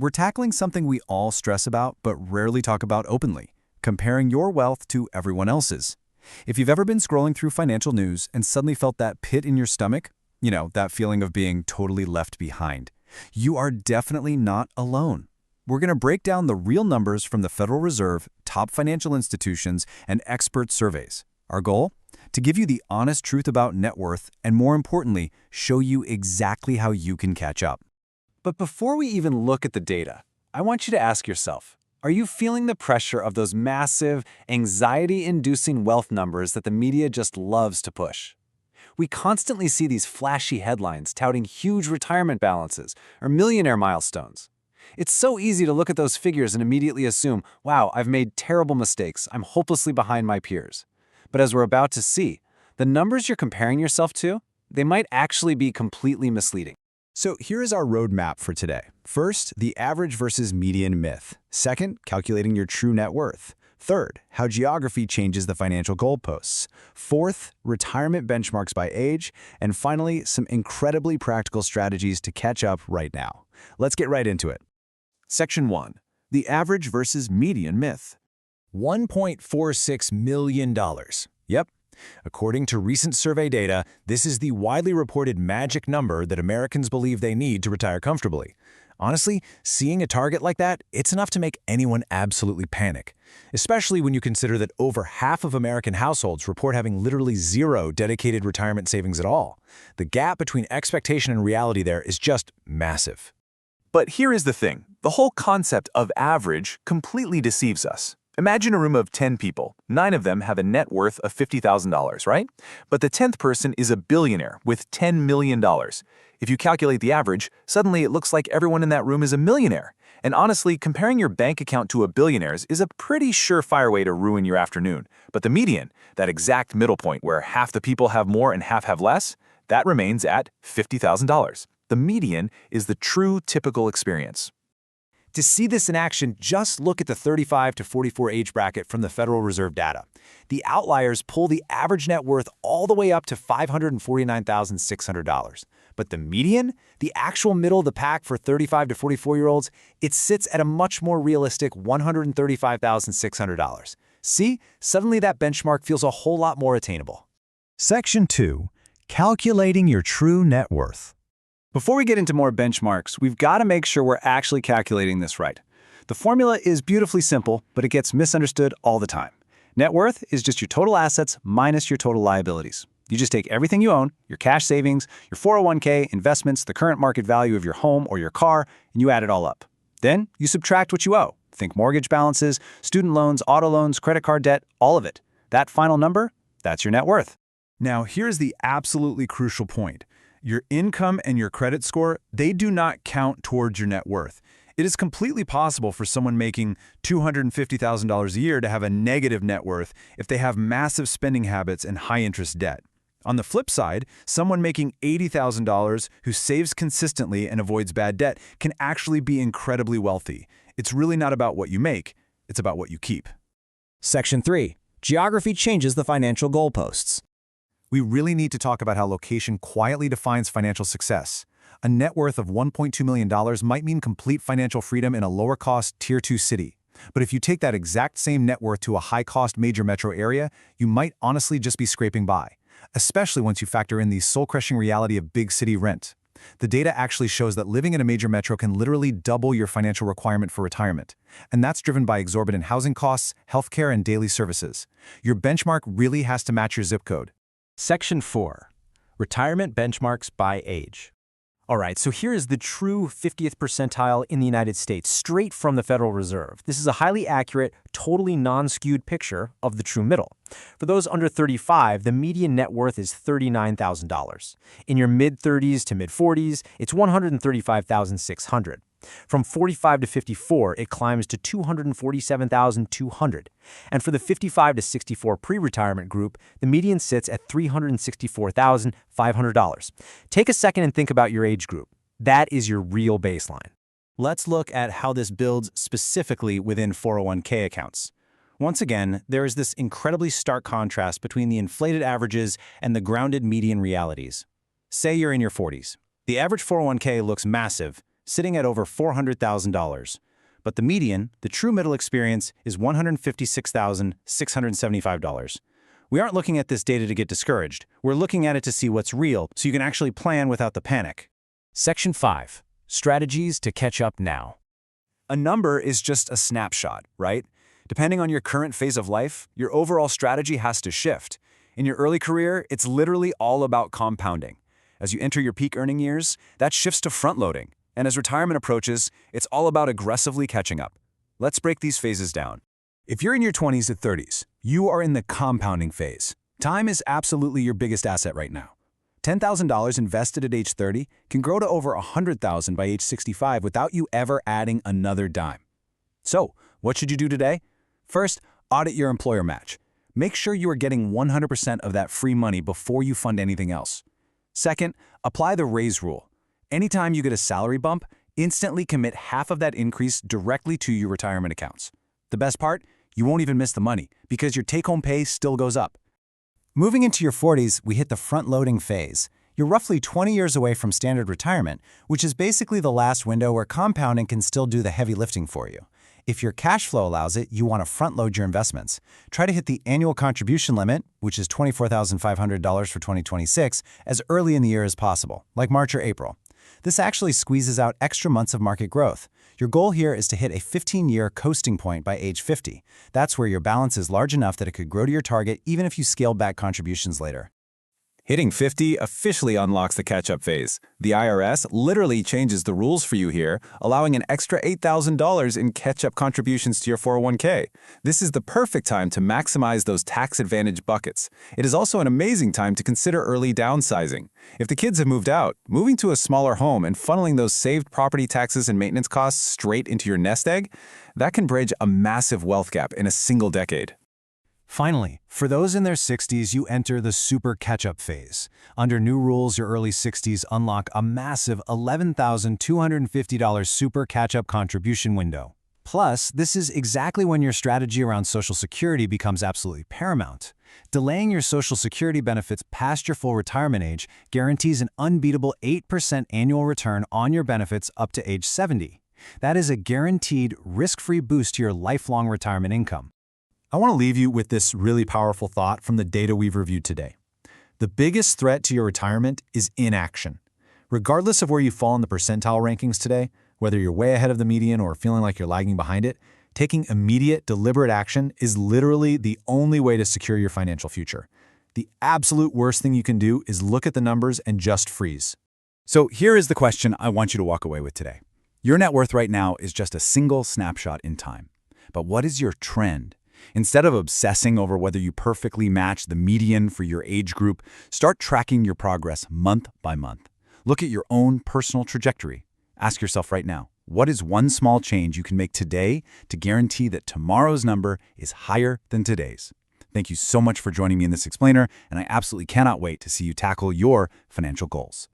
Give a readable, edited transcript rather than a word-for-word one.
We're tackling something we all stress about but rarely talk about openly, comparing your wealth to everyone else's. If you've ever been scrolling through financial news and suddenly felt that pit in your stomach, that feeling of being totally left behind, you are definitely not alone. We're going to break down the real numbers from the Federal Reserve, top financial institutions, and expert surveys. Our goal? To give you the honest truth about net worth and, more importantly, show you exactly how you can catch up. But before we even look at the data, I want you to ask yourself, are you feeling the pressure of those massive, anxiety-inducing wealth numbers that the media just loves to push? We constantly see these flashy headlines touting huge retirement balances or millionaire milestones. It's so easy to look at those figures and immediately assume, wow, I've made terrible mistakes, I'm hopelessly behind my peers. But as we're about to see, the numbers you're comparing yourself to, they might actually be completely misleading. So here is our roadmap for today. First, the average versus median myth. Second, calculating your true net worth. Third, how geography changes the financial goalposts. Fourth, retirement benchmarks by age. And finally, some incredibly practical strategies to catch up right now. Let's get right into it. Section 1. The average versus median myth. $1.46 million. Yep. According to recent survey data, this is the widely reported magic number that Americans believe they need to retire comfortably. Honestly, seeing a target like that, it's enough to make anyone absolutely panic, especially when you consider that over half of American households report having literally zero dedicated retirement savings at all. The gap between expectation and reality there is just massive. But here is the thing. The whole concept of average completely deceives us. Imagine a room of 10 people. 9 of them have a net worth of $50,000, right? But the 10th person is a billionaire with $10 million. If you calculate the average, suddenly it looks like everyone in that room is a millionaire. And honestly, comparing your bank account to a billionaire's is a pretty surefire way to ruin your afternoon. But the median, that exact middle point where half the people have more and half have less, that remains at $50,000. The median is the true typical experience. To see this in action, just look at the 35 to 44 age bracket from the Federal Reserve data. The outliers pull the average net worth all the way up to $549,600. But the median, the actual middle of the pack for 35 to 44-year-olds, it sits at a much more realistic $135,600. See, suddenly that benchmark feels a whole lot more attainable. Section 2. Calculating your true net worth. Before we get into more benchmarks, we've got to make sure we're actually calculating this right. The formula is beautifully simple, but it gets misunderstood all the time. Net worth is just your total assets minus your total liabilities. You just take everything you own, your cash savings, your 401k, investments, the current market value of your home or your car, and you add it all up. Then you subtract what you owe. Think mortgage balances, student loans, auto loans, credit card debt, all of it. That final number, that's your net worth. Now, here's the absolutely crucial point. Your income and your credit score, they do not count towards your net worth. It is completely possible for someone making $250,000 a year to have a negative net worth if they have massive spending habits and high-interest debt. On the flip side, someone making $80,000 who saves consistently and avoids bad debt can actually be incredibly wealthy. It's really not about what you make, it's about what you keep. Section 3. Geography changes the financial goalposts. We really need to talk about how location quietly defines financial success. A net worth of $1.2 million might mean complete financial freedom in a lower-cost Tier 2 city. But if you take that exact same net worth to a high-cost major metro area, you might honestly just be scraping by, especially once you factor in the soul-crushing reality of big city rent. The data actually shows that living in a major metro can literally double your financial requirement for retirement. And that's driven by exorbitant housing costs, healthcare, and daily services. Your benchmark really has to match your zip code. Section 4. Retirement benchmarks by age. All right, so here is the true 50th percentile in the United States, straight from the Federal Reserve. This is a highly accurate, totally non-skewed picture of the true middle. For those under 35, the median net worth is $39,000. In your mid-30s to mid-40s, it's $135,600. From 45 to 54, it climbs to $247,200. And for the 55 to 64 pre-retirement group, the median sits at $364,500. Take a second and think about your age group. That is your real baseline. Let's look at how this builds specifically within 401k accounts. Once again, there is this incredibly stark contrast between the inflated averages and the grounded median realities. Say you're in your 40s. The average 401k looks massive, sitting at over $400,000. But the median, the true middle experience, is $156,675. We aren't looking at this data to get discouraged. We're looking at it to see what's real, so you can actually plan without the panic. Section 5. Strategies to catch up now. A number is just a snapshot, right? Depending on your current phase of life, your overall strategy has to shift. In your early career, it's literally all about compounding. As you enter your peak earning years, that shifts to front-loading. And as retirement approaches, it's all about aggressively catching up. Let's break these phases down. If you're in your 20s to 30s, you are in the compounding phase. Time is absolutely your biggest asset right now. $10,000 invested at age 30 can grow to over $100,000 by age 65 without you ever adding another dime. So, what should you do today? First, audit your employer match. Make sure you are getting 100% of that free money before you fund anything else. Second, apply the raise rule. Anytime you get a salary bump, instantly commit half of that increase directly to your retirement accounts. The best part? You won't even miss the money because your take-home pay still goes up. Moving into your 40s, we hit the front-loading phase. You're roughly 20 years away from standard retirement, which is basically the last window where compounding can still do the heavy lifting for you. If your cash flow allows it, you want to front-load your investments. Try to hit the annual contribution limit, which is $24,500 for 2026, as early in the year as possible, like March or April. This actually squeezes out extra months of market growth. Your goal here is to hit a 15-year coasting point by age 50. That's where your balance is large enough that it could grow to your target even if you scale back contributions later. Hitting 50 officially unlocks the catch-up phase. The IRS literally changes the rules for you here, allowing an extra $8,000 in catch-up contributions to your 401k. This is the perfect time to maximize those tax-advantage buckets. It is also an amazing time to consider early downsizing. If the kids have moved out, moving to a smaller home and funneling those saved property taxes and maintenance costs straight into your nest egg, that can bridge a massive wealth gap in a single decade. Finally, for those in their 60s, you enter the super catch-up phase. Under new rules, your early 60s unlock a massive $11,250 super catch-up contribution window. Plus, this is exactly when your strategy around Social Security becomes absolutely paramount. Delaying your Social Security benefits past your full retirement age guarantees an unbeatable 8% annual return on your benefits up to age 70. That is a guaranteed, risk-free boost to your lifelong retirement income. I want to leave you with this really powerful thought from the data we've reviewed today. The biggest threat to your retirement is inaction. Regardless of where you fall in the percentile rankings today, whether you're way ahead of the median or feeling like you're lagging behind it, taking immediate, deliberate action is literally the only way to secure your financial future. The absolute worst thing you can do is look at the numbers and just freeze. So here is the question I want you to walk away with today. Your net worth right now is just a single snapshot in time. But what is your trend? Instead of obsessing over whether you perfectly match the median for your age group, start tracking your progress month by month. Look at your own personal trajectory. Ask yourself right now, what is one small change you can make today to guarantee that tomorrow's number is higher than today's? Thank you so much for joining me in this explainer, and I absolutely cannot wait to see you tackle your financial goals.